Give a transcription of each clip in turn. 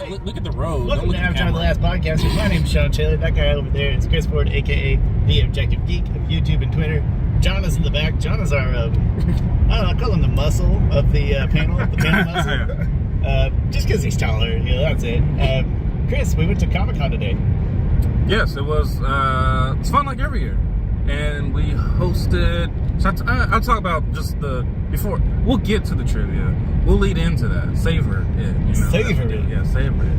Look at the road. Welcome to Avatar the Last Podcast. My name's Shawn Taylor. That guy over there is Chris Ford, a.k.a. The Objective Geek of YouTube and Twitter. John is in the back. John is our, I don't know, I call him the muscle of the panel, the panel muscle. Just because he's taller, you know, that's it. Chris, we went to Comic-Con today. Yes, it was, it's fun like every year. And we hosted, so I'll talk about just before, we'll get to the trivia. We'll lead into that. Savor it. You know, savor it? Yeah, savor it.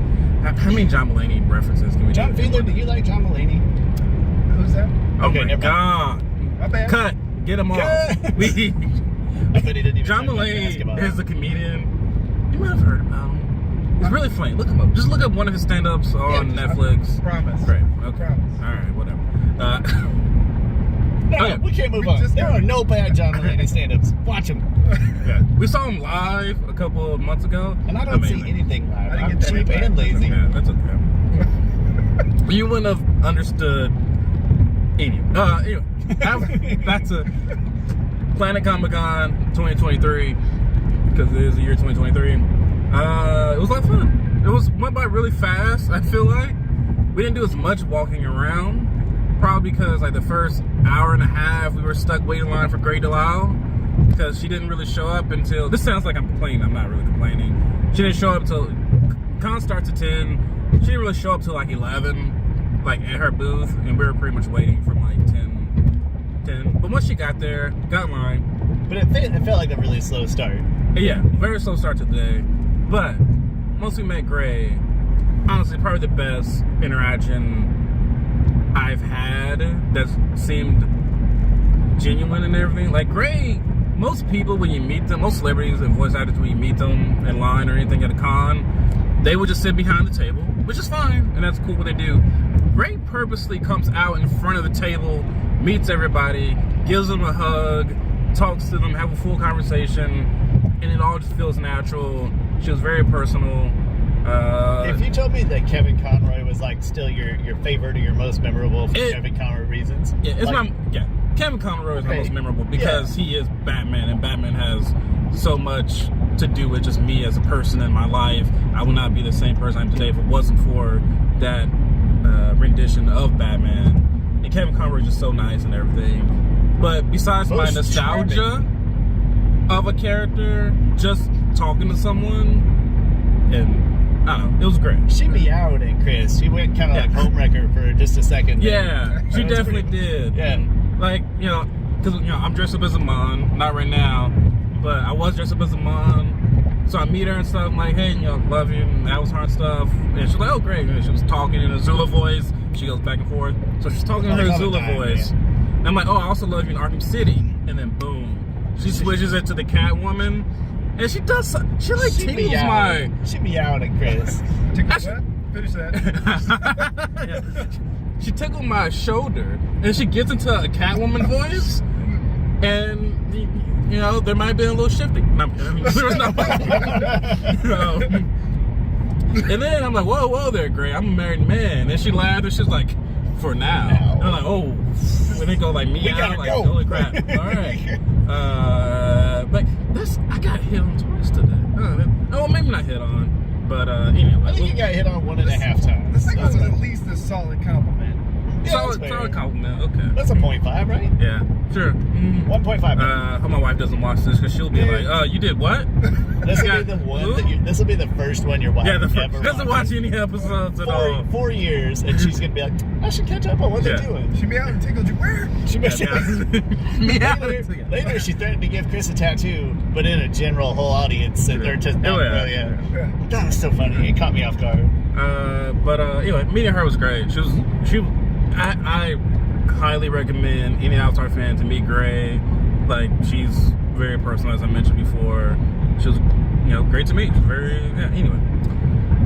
How many John Mulaney references can we do? John Fiedler, do you like John Mulaney? Who's that? Oh okay, my God. My bad. Cut. Get him off. I bet he didn't even John Mulaney is a comedian. You might have heard about him. He's really funny. Look him up. Just look up one of his stand-ups on Netflix. Promise. Great. Okay. Promise. All right, whatever. No, okay. We can't move on. There are no bad John Mulaney stand-ups. Watch them. Yeah. We saw him live a couple of months ago. And I don't see anything live. I'm cheap and lazy. That's okay. You wouldn't have understood any. Anyway, back to Planet Comicon 2023, because it is the year 2023. It was a lot of fun. It went by really fast. I feel like we didn't do as much walking around. Probably because like the first hour and a half we were stuck waiting in line for Grey Delisle because she didn't really show up until, this sounds like I'm complaining, I'm not really complaining. She didn't show up until, con starts at 10, she didn't really show up till like 11, like at her booth, and we were pretty much waiting from like 10. But once she got there, got in line. But it felt like a really slow start. Yeah, very slow start to the day. But once we met Grey, honestly probably the best interaction I've had that seemed genuine and everything. Like Grey, most people when you meet them, most celebrities and voice actors when you meet them in line or anything at a con, they would just sit behind the table, which is fine, and that's cool what they do. Grey purposely comes out in front of the table, meets everybody, gives them a hug, talks to them, have a full conversation, and it all just feels natural. She was very personal. If you told me that Kevin Conroy was like still your favorite or your most memorable for Kevin Conroy reasons, Kevin Conroy is my most memorable because he is Batman, and Batman has so much to do with just me as a person in my life. I would not be the same person I am today if it wasn't for that rendition of Batman. And Kevin Conroy is just so nice and everything. But besides my nostalgia of a character, just talking to someone and I don't know. It was great. She meowed at Chris. She went kind of like homewrecker for just a second. Yeah, she definitely did. Yeah. And, like, you know, because, you know, I'm dressed up as a Mon. Not right now, but I was dressed up as a Mon. So I meet her and stuff. I'm like, hey, you know, love you. And that was her and stuff. And she's like, oh, great. And she was talking in a Zula voice. She goes back and forth. So she's talking in her Zula voice. And I'm like, oh, I also love you in Arkham City. And then, boom. She switches it to the Catwoman. And she does, she like tingles my... She meowed at Chris. Finish that. Yeah. She tickled my shoulder, and she gets into a Catwoman voice, and, you know, there might be a little shifting. There was no... And then I'm like, whoa there, Grey, I'm a married man. And she laughed, and she's like, for now. And I'm like, oh. And they go like, meow, like, holy crap. All right. But I got hit on twice today. Oh, maybe not hit on, but anyway. I think you got hit on 1.5 times. The second was at least a solid compliment. Yeah, solid compliment. Okay. That's a 0.5, right? Yeah, sure. 1.5. Hope my wife doesn't watch this because she'll be like, you did what? This will be the one. This will be the first one your wife ever doesn't watch any episodes at all. 4 years, and she's gonna be like, I should catch up on what they're doing. She meowed and tickled you. Where? She later she threatened to give Chris a tattoo, but in a general whole audience, and they're just that was so funny. It caught me off guard. But anyway, meeting her was great. I highly recommend any Avatar fan to meet Grey. Like, she's very personal, as I mentioned before. She was, you know, great to meet. She was very, anyway.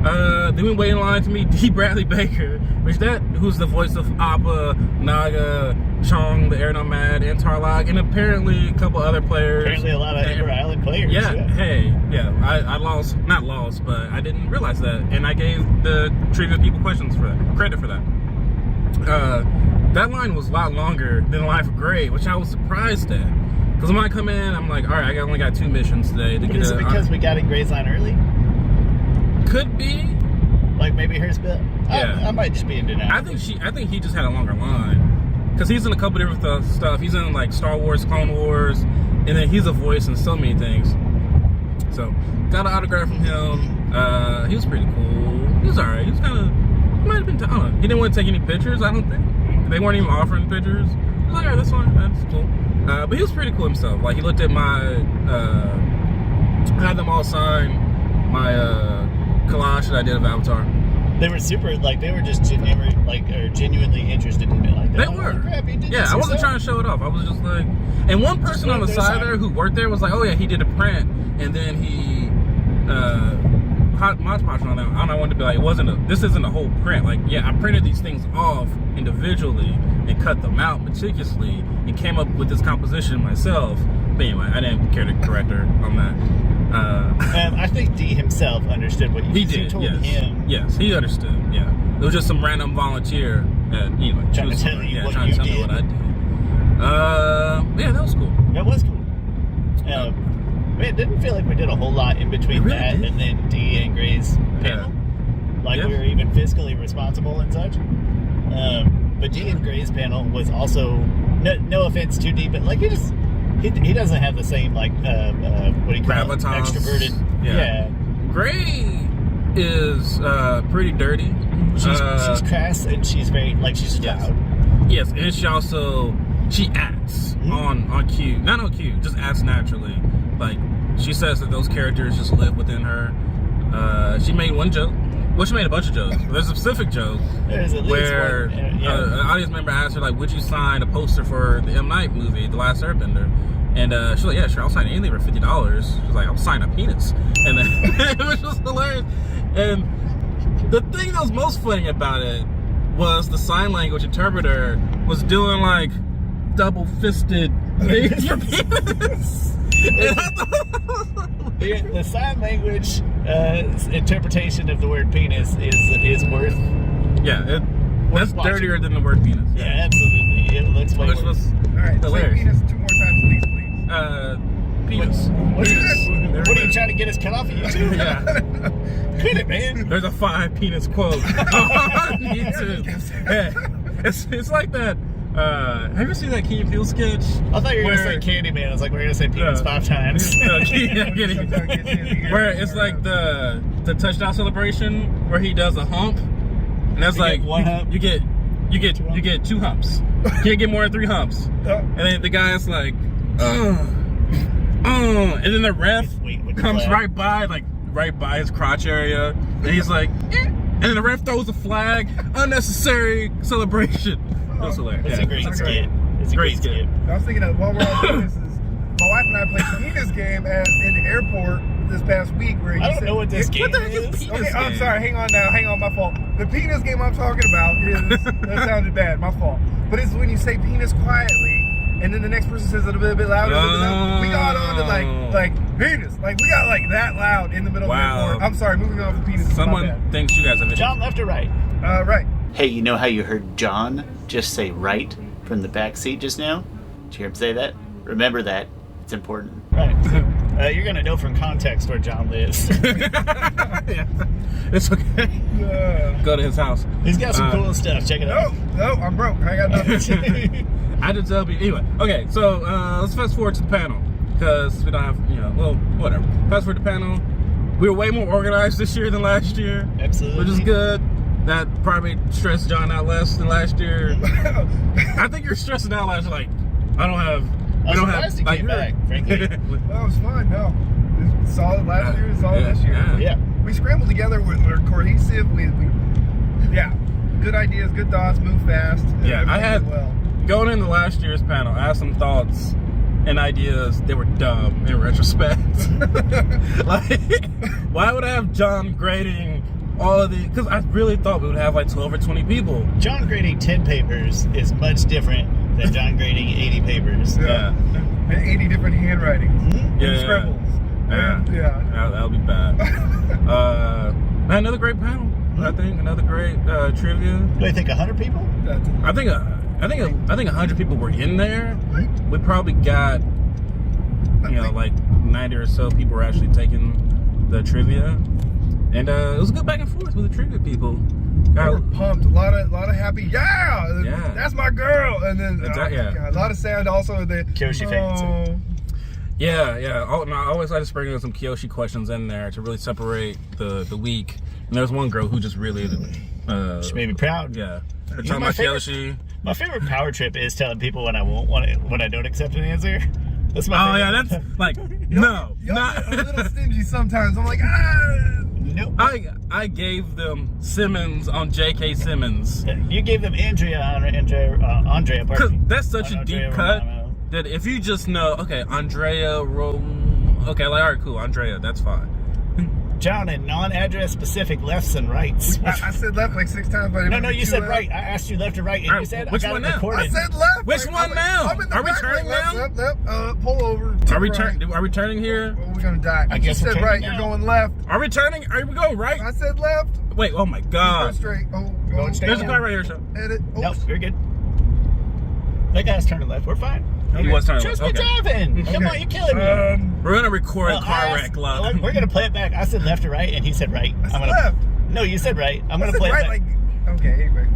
Then we waited in line to meet D. Bradley Baker, who's the voice of Appa, Naga, Chong, the Air Nomad, and Tarlok, and apparently a couple other players. Apparently a lot of Ember Island players. I not lost, but I didn't realize that, and I gave the trivia people credit for that. That line was a lot longer than Life of Grey, which I was surprised at. Because when I come in, I'm like, all right, I only got 2 missions today. Is it because we got in Grey's line early? Could be. Like maybe hers built. Yeah. I might just be in denial. I think he just had a longer line, because he's in a couple different stuff. He's in like Star Wars, Clone Wars, and then he's a voice in so many things. So got an autograph from him. He was pretty cool. He was alright. He was kind of, he might have been, I don't know. He didn't want to take any pictures, I don't think. They weren't even offering pictures. I was like, alright, that's fine. That's cool. But he was pretty cool himself. Like, he looked at my, I had them all sign my collage that I did of Avatar. They were super, like, they were just genuinely interested in it. Like, They were. Crap, you did Yeah, this I wasn't yourself? trying to show it off. I was just like, and one person on the side there who worked there was like, oh yeah, he did a print, and then he, Mod Podge on that. I don't know, I wanted to be like, this isn't a whole print. Like, yeah, I printed these things off individually and cut them out meticulously and came up with this composition myself. But anyway, I didn't care to correct her on that. I think D himself understood what you He did, told yes. him. Yes, he understood, yeah. It was just some random volunteer that, you know, Trying to tell you what trying you to tell me did. what I did. Yeah, that was cool. That was cool. It didn't feel like we did a whole lot in between really that did. and then D and Gray's panel. Like Yeah. we were even fiscally responsible and such. But D and Gray's panel was also, no offense to D, but like he doesn't have the same like what do you call it? Gravitas. Extroverted. Yeah. Gray is pretty dirty. She's crass and she's very like she's Yes. loud. Yes, and she acts on cue. Not on cue, just acts naturally. Like, she says that those characters just live within her. She made one joke. Well, she made a bunch of jokes. There's a specific joke There's at least where one. an audience member asked her, like, would you sign a poster for the M. Night movie, The Last Airbender? And she's like, yeah, sure, I'll sign anything for $50. She's like, I'll sign a penis. And then, it was just hilarious. And the thing that was most funny about it was the sign language interpreter was doing, like, double-fisted things for penis. And I thought, The sign language interpretation of the word penis is worth. yeah, that's watching. dirtier than the word penis. Yeah, absolutely. It looks way Which worse. was Alright, say hilarious. penis 2 more times, please. Penis. What are you trying to get us cut off of YouTube? Yeah. Quit it, man. There's a 5 penis quote on YouTube. Yeah. It's like that. Have you ever seen that Key and Peele sketch? I thought you were going to say Candyman. I was like, we're going to say penis 5 times. Where it's like the touchdown celebration where he does a hump, and that's You like get one hump? you get 2 humps. You can't get more than 3 humps. And then the guy's like, and then the ref Wait, with the comes flag. right by his crotch area, and he's like, and then the ref throws a flag. Unnecessary celebration. That's hilarious. It's a great skit. It's a great skit. I was thinking of while we're on penises, my wife and I played the penis game in the airport this past week where he I don't said, know what this game What the heck is is. penis? Okay, I'm game. sorry. Hang on, my fault. The penis game I'm talking about is that sounded bad. My fault. But it's when you say penis quietly, and then the next person says it a bit louder. We got on to like penis. Like we got like that loud in the middle Wow. of the airport. I'm sorry. Moving on from penis. Someone thinks you guys have John, left or right? Right. Hey, you know how you heard John just say right from the back seat just now? Did you hear him say that? Remember that. It's important. Right. You're going to know from context where John lives. Yeah. It's okay. Go to his house. He's got some cool stuff. Check it out. No, I'm broke. I got nothing. I did tell you. Anyway, okay, so let's fast forward to the panel, because we don't have, well, whatever. Fast forward to the panel. We were way more organized this year than last year. Absolutely. Which is good. That probably stressed John out less than last year. I think you're stressing out last year, like, I'm surprised he came back, frankly. No, it's fine. No. It's solid last year. It's solid this year. Yeah. We scrambled together. We're cohesive. We good ideas, good thoughts, move fast. Yeah, I everything had, went well. going into last year's panel, I had some thoughts and ideas. They were dumb in retrospect. Like, why would I have John grading all of the, because I really thought we would have like 12 or 20 people. John grading 10 papers is much different than John grading 80 papers. Yeah. And 80 different handwritings. Yeah. And scribbles. Yeah. Yeah. That'll be bad. Another great panel. I think another great trivia. What do you think, 100 people? I think 100 people were in there. We probably got, like 90 or so people were actually taking the trivia. And it was a good back and forth with the trivia people. They were pumped. A lot of happy. Yeah. That's my girl. And then Exactly, yeah. God, a lot of sad also. The Kyoshi fans. Yeah. Oh, no, I always like to sprinkle some Kyoshi questions in there to really separate the week. And there's one girl who just really She made me proud. Yeah. Her You know, talking about Kyoshi. My favorite power trip is telling people when I don't accept an answer. That's my favorite. Yeah, that's like no, Y'all not. get a little stingy sometimes. I'm like, Nope. I gave them Simmons on J.K. Simmons. You gave them Andrea, Because pardon me. that's such a Andrea deep cut Romano. that if you just know, okay, okay, like, all right, cool, Andrea, that's fine. John, in non-address specific lefts and rights. I said left like 6 times. But No, you said right. I asked you left or right, and All right, you said which I got one it now? recorded. I said left. Which one now? I'm in the Are we back, turning left, now? left. Pull over. Are we turning here? Well, we're gonna die. I guess you we're said turning right. now. You're going left. Are we turning? Are we going right? I said left. Wait, oh my Go God. straight. Going straight. There's a car right here, Shawn. Edit. Nope, you're good. That guy's turning left. We're fine. He was turning Just left. be Okay. driving. Come on, you're killing me. We're gonna record Well, a car wreck live. We're gonna play it back. I said left or right, and he said right. I said I'm gonna. left. No, you said right. I'm I gonna said play it right. back. Like, okay, anyway.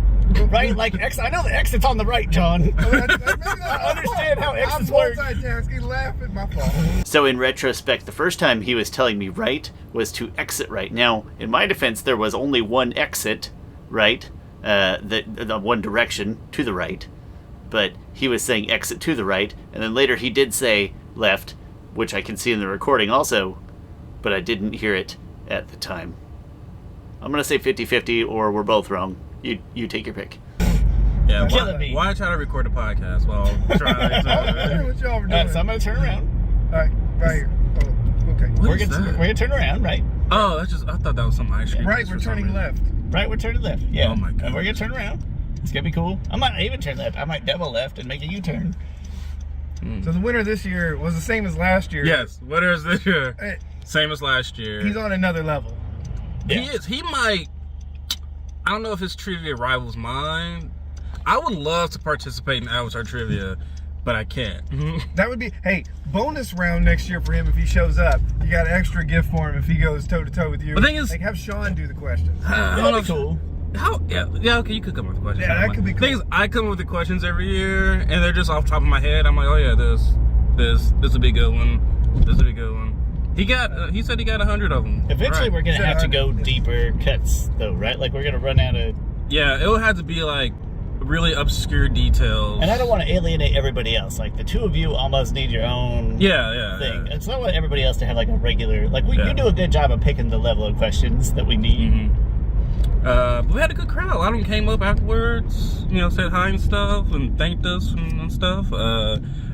Right, like X. I know the exit's on the right, John. I understand how exits I'm work. multitasking. Laughing. My fault. So in retrospect, the first time he was telling me right was to exit right. Now, in my defense, there was only one exit, right? The one direction to the right. But he was saying exit to the right, and then later he did say left, which I can see in the recording also, but I didn't hear it at the time. I'm going to say 50-50, or we're both wrong. You take your pick. Yeah, Killing me. why try to record a podcast while trying I was wondering what y'all were doing. So I'm gonna turn around. All right, right here. Oh, okay. What We're is gonna that? turn around, right? Oh, that's just, I thought that was some ice cream. Right, we're turning left. Right, we're turning left. Yeah. Oh my God. And we're gonna turn around. It's gonna be cool. I might not even turn left. I might double left and make a U-turn. So the winner this year was the same as last year. Yes, what is this year? Hey, Same as last year. he's on another level. Yeah. He is. He might. I don't know if his trivia rivals mine. I would love to participate in Avatar trivia, but I can't. That would be, hey, bonus round next year for him if he shows up. You got an extra gift for him if he goes toe to toe with you. The thing is- like, have Shawn do the questions. I don't know That'd be if- cool. How? Yeah. Okay, you could come up with questions. Yeah, I don't that mind. could be cool. Thing is, I come up with the questions every year, and they're just off the top of my head. I'm like, oh yeah, this would be a good one. This would be a good one. He said he got 100 of them. Eventually, Right. we're gonna Said have to go 100. deeper cuts, though, right? Like we're gonna run out of. Yeah, it would have to be like really obscure details. And I don't want to alienate everybody else. Like the two of you almost need your own Yeah. thing. It's not want everybody else to have like a regular. Like Yeah. you do a good job of picking the level of questions that we need. Mm-hmm. But we had a good crowd. A lot of them came up afterwards, said hi and stuff, and thanked us and stuff.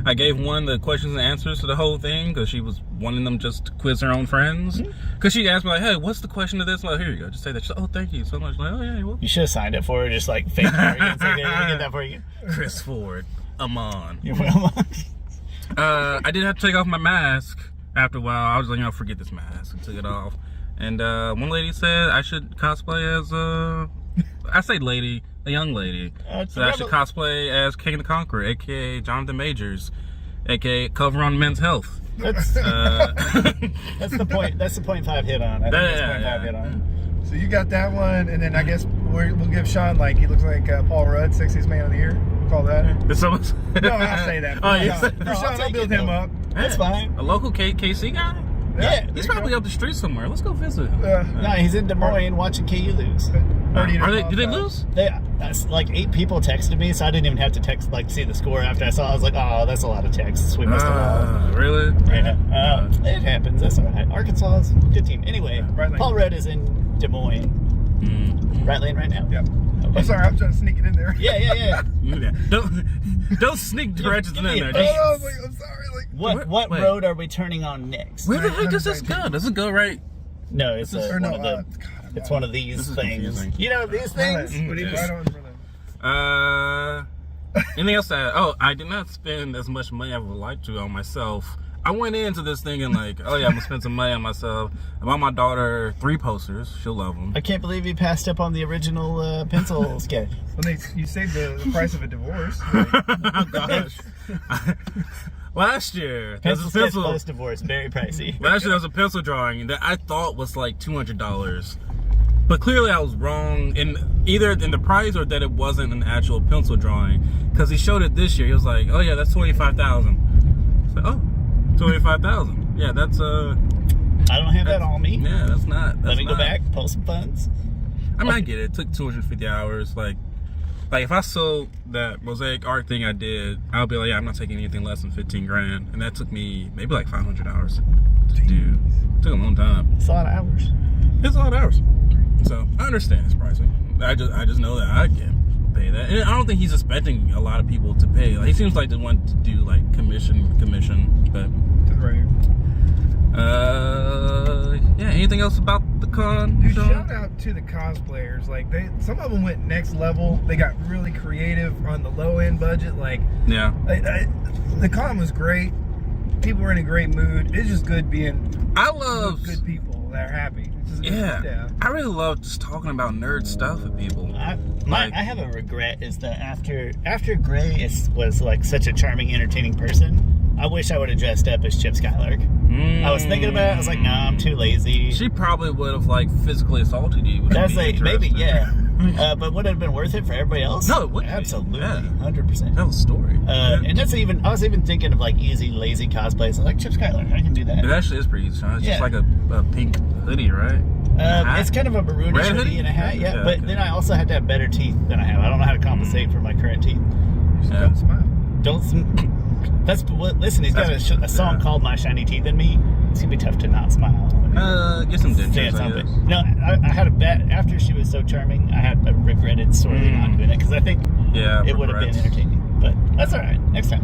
I gave one the questions and answers to the whole thing because she was wanting them just to quiz her own friends. Because she asked me like, "Hey, what's the question to this?" I'm like, here you go, just say that. She's like, "Oh, thank you so much." I'm like, "Oh yeah, you're welcome." You should have signed up for it, just like fake arrogance. Like, let me get that for you. Chris Ford, Amon. You're well. I did have to take off my mask after a while. I was like, forget this mask. I took it off. And one lady said I should cosplay as I say lady, a young lady. So I should cosplay as King the Conqueror, aka Jonathan Majors, aka Cover on Men's Health. That's that's the point. That's the 0.5 hit on. I think that's 0.5 hit on. So you got that one, and then I guess we'll give Shawn, like, he looks like Paul Rudd, Sexiest Man of the Year. We'll call that. Did someone? No, I'll say that. Oh, you For said Shawn, I'll take build it, him though. up. That's fine. A local KC guy? Yeah. He's probably up the street somewhere. Let's go visit him. No, he's in Des Moines watching KU lose. Did they lose? That's like 8 people texted me, so I didn't even have to text see the score after I saw. I was like, oh, that's a lot of texts. We must have lost. Really? Yeah. It happens. That's all right. Arkansas is a good team. Anyway, Right lane. Paul Rudd is in Des Moines. Right lane right now. Yep. Okay. I'm sorry, I'm trying to sneak it in there. Yeah. Yeah. Don't sneak directions in give me there. a Just- Oh, no, I'm sorry. Like, What Wait. road are we turning on next? Where the heck does this go? Does it go right? No, it's or one no, of the. God, It's one of these This is things. confusing. You know these things. Right, What do you right on, brother. Anything else that I did not spend as much money as I would like to on myself. I went into this thinking like, oh yeah, I'm gonna spend some money on myself. I bought my daughter 3 posters. She'll love them. I can't believe you passed up on the original pencil sketch. When you saved the price of a divorce. Oh gosh. Last year, there was Pencil a sketch pencil. post-divorce, very pricey. Last year, there was a pencil drawing that I thought was like $200. But clearly I was wrong in either in the price or that it wasn't an actual pencil drawing. Because he showed it this year. He was like, oh yeah, that's $25,000. It's like, oh, $25,000. Yeah, that's I don't have that on me. Yeah, that's not. Let me go back, pull some funds. I mean, I get it. It took 250 hours. Like if I sold that mosaic art thing I did, I'll be like, yeah, I'm not taking anything less than 15 grand. And that took me maybe like 500 hours to do. It took a long time. It's a lot of hours. It's a lot of hours. So I understand it's pricing. I just know that I can't pay that. And I don't think he's expecting a lot of people to pay. Like, he seems like they want to do like commission, but Right. yeah. Anything else about the con? Dude, Shawn? shout out to the cosplayers. Like some of them went next level. They got really creative on the low end budget. Like, Yeah. the con was great. People were in a great mood. It's just good being I love. good people that are happy. It's just Yeah. I really love just talking about nerd stuff with people. I Like- have a regret is that after Grey was like such a charming, entertaining person, I wish I would have dressed up as Chip Skylark. I was thinking about it. I was like, nah, I'm too lazy. She probably would have like physically assaulted you. Which That's would be like maybe, interesting. yeah. But would it have been worth it for everybody else? No, it wouldn't be. Absolutely, Yeah. 100%. Tell the story. And I was even thinking of like easy, lazy cosplays. Like Chip Skylark, I can do that. It actually is pretty easy. Shawn. It's Yeah. just like a pink hoodie, right? Hat? It's kind of a maroonish Red hoodie hoodie? and a hat, yeah. Yeah, But okay. then I also had to have better teeth than I have. I don't know how to compensate for my current teeth. Just Yeah. don't smile. That's what. Listen, he's got a song called "My Shiny Teeth in Me." It's gonna be tough to not smile. Get some Say dentures, it's I something. guess. No, I had a bet after she was so charming. I had a regretted sorely not doing it because I think Yeah, it would have been regrets. entertaining. But that's all right. Next time.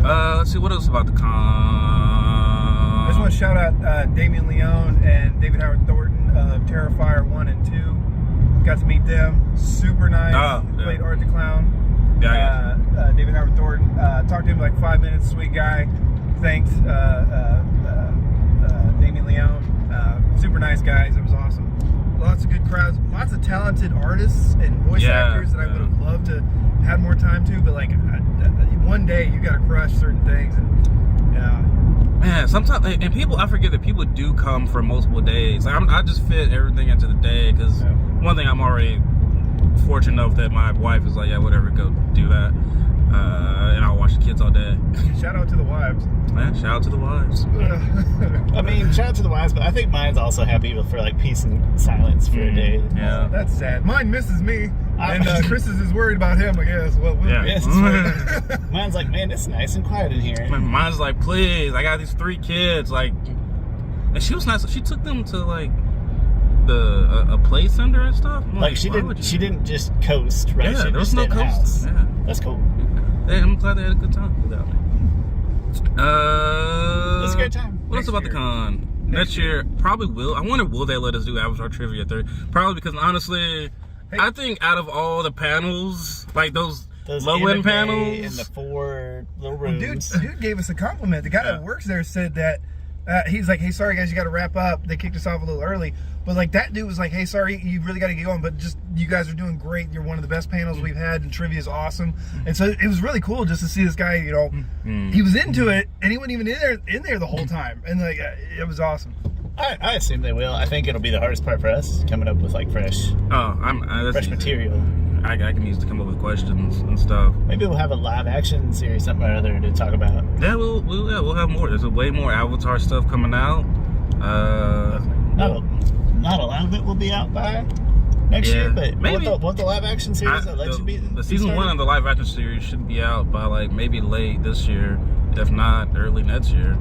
Let's see, what else about the con? I just want to shout out Damien Leone and David Howard Thornton of Terrifier 1 and 2. Got to meet them. Super nice. Oh, yeah. Played Art the Clown. Yeah, David Howard Thornton. Talked to him like 5 minutes. Sweet guy. Thanked Damien Leone. Super nice guys. It was awesome. Lots of good crowds. Lots of talented artists and voice actors that I would have loved to have more time to. But like one day you got to crush certain things. And yeah. Man, sometimes, and people, I forget that people do come for multiple days. Like, I just fit everything into the day because one thing I'm already fortunate enough that my wife is like, yeah, whatever, go do that. And I'll watch the kids all day. Shout out to the wives. Man, shout out to the wives. I mean, shout out to the wives, but I think mine's also happy for like peace and silence for a day. Yeah. That's sad. Mine misses me, and Chris's is worried about him, I guess. Well, Yeah. Yes, it's right. Mine's like, man, it's nice and quiet in here. Mine's like, please, I got these 3 kids. Like, and she was nice. She took them to like a play center and stuff. I'm Like she why would didn't. you? She didn't just coast, right? Yeah, she there was just no stayed in the coast. house. Yeah. That's cool. Hey, I'm glad they had a good time without me. It's a great time. What else about the con? Next year, probably will. I wonder, will they let us do Avatar Trivia 3? Probably because honestly, I think out of all the panels, like those low-end panels, and the 4 little Well, rooms. dude gave us a compliment. The guy that works there said that he's like, hey, sorry guys, you got to wrap up. They kicked us off a little early. But like that dude was like, hey, sorry, you really got to get going. But just you guys are doing great. You're one of the best panels we've had, and trivia is awesome. And so it was really cool just to see this guy. You know, he was into it, and he wasn't even in there the whole time. And like it was awesome. I assume they will. I think it'll be the hardest part for us coming up with like fresh that's easy. material. I can use to come up with questions and stuff. Maybe we'll have a live action series, something or other, to talk about. Yeah, we'll have more. There's way more Avatar stuff coming out. Not a lot of it will be out by next year, but maybe won't the live action series that let you be the season 1 of the live action series should be out by like maybe late this year, if not early next year.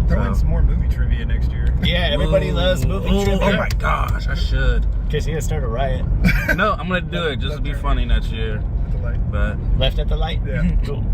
Throw in some more movie trivia next year. Yeah, everybody loves movie trivia. Oh my gosh, I should. Because you gotta start a riot. No, I'm gonna do it just to be funny next year. But Left at the light? Yeah. Cool.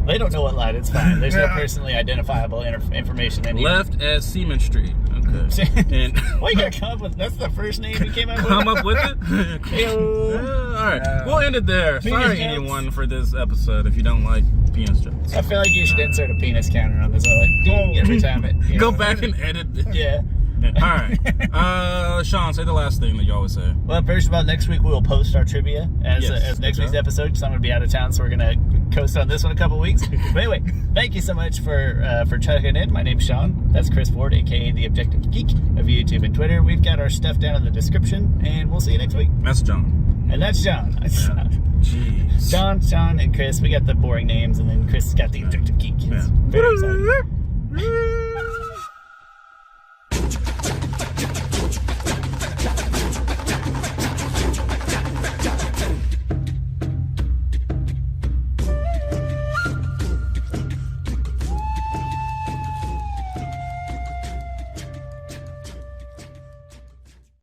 They don't know what light, it's fine. There's no personally identifiable information in here. left at Seaman Street. Okay. And Why you gotta come up with, that's the first name you came up with? come up with it? Heyo. All right, we'll end it there. Penis Sorry, jokes. anyone, for this episode. If you don't like penis jokes, I feel like you should insert a penis counter on this. Like, every time it. go back and edit. Yeah. All right. Shawn, say the last thing that you always say. Well, first of all, next week we will post our trivia as next week's episode, because I'm going to be out of town, so we're going to coast on this one a couple weeks. But anyway, thank you so much for checking in. My name's Shawn. That's Chris Ford, a.k.a. The Objective Geek of YouTube and Twitter. We've got our stuff down in the description, and we'll see you next week. That's John. And that's John. Yeah. Jeez. Shawn, and Chris. We got the boring names, and then Chris has got The Objective Geek. It's very exciting.